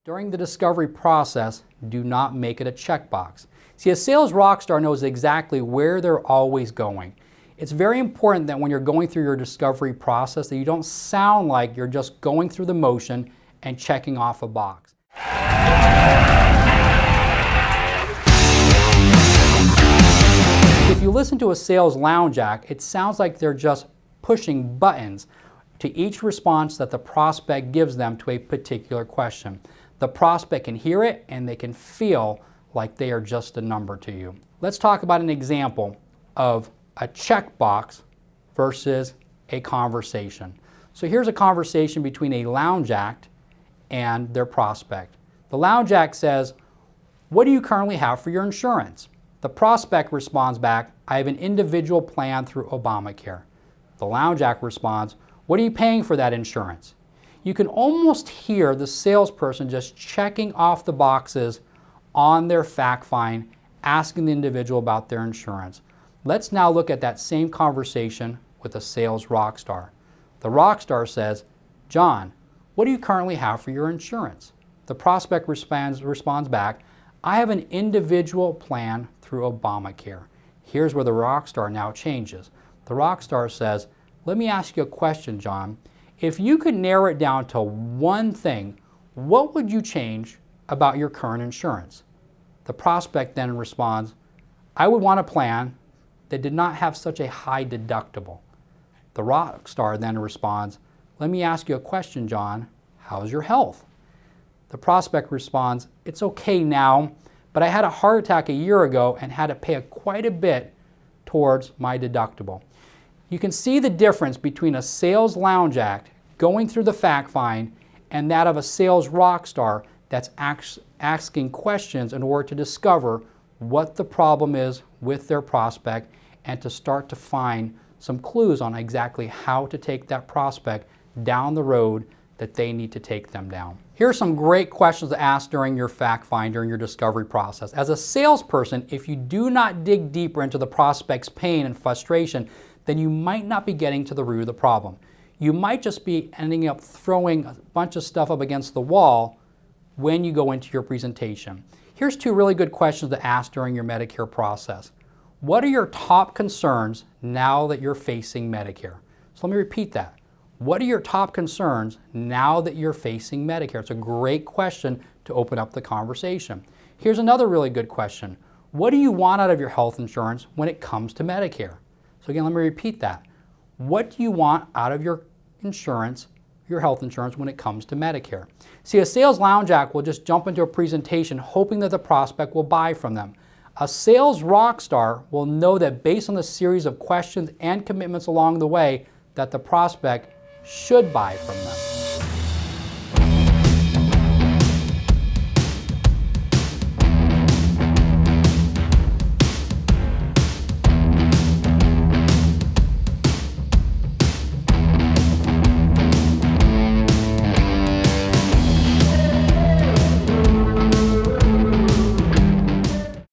During the discovery process, do not make it a checkbox. See, a sales rock star knows exactly where they're always going. It's very important that when you're going through your discovery process that you don't sound like you're just going through the motion and checking off a box. If you listen to a sales lounge act, it sounds like they're just pushing buttons to each response that the prospect gives them to a particular question. The prospect can hear it and they can feel like they are just a number to you. Let's talk about an example of a checkbox versus a conversation. So here's a conversation between a lounge act and their prospect. The lounge act says, "What do you currently have for your insurance?" The prospect responds back, "I have an individual plan through Obamacare." The lounge act responds, "What are you paying for that insurance?" You can almost hear the salesperson just checking off the boxes on their fact find, asking the individual about their insurance. Let's now look at that same conversation with a sales rock star. The rock star says, "John, what do you currently have for your insurance?" The prospect responds back, "I have an individual plan through Obamacare." Here's where the rock star now changes. The rock star says, "Let me ask you a question, John. If you could narrow it down to one thing, what would you change about your current insurance?" The prospect then responds, "I would want a plan that did not have such a high deductible." The rock star then responds, "Let me ask you a question, John. How's your health?" The prospect responds, "It's okay now, but I had a heart attack a year ago and had to pay quite a bit towards my deductible." You can see the difference between a sales lounge act going through the fact find and that of a sales rock star that's asking questions in order to discover what the problem is with their prospect and to start to find some clues on exactly how to take that prospect down the road that they need to take them down. Here are some great questions to ask during your fact find, during your discovery process. As a salesperson, if you do not dig deeper into the prospect's pain and frustration, then you might not be getting to the root of the problem. You might just be ending up throwing a bunch of stuff up against the wall when you go into your presentation. Here's two really good questions to ask during your Medicare process. What are your top concerns now that you're facing Medicare? So let me repeat that. What are your top concerns now that you're facing Medicare? It's a great question to open up the conversation. Here's another really good question. What do you want out of your health insurance when it comes to Medicare? So again, let me repeat that. What do you want out of your insurance, your health insurance, when it comes to Medicare? See, a sales lounge act will just jump into a presentation hoping that the prospect will buy from them. A sales rock star will know that based on the series of questions and commitments along the way that the prospect should buy from them.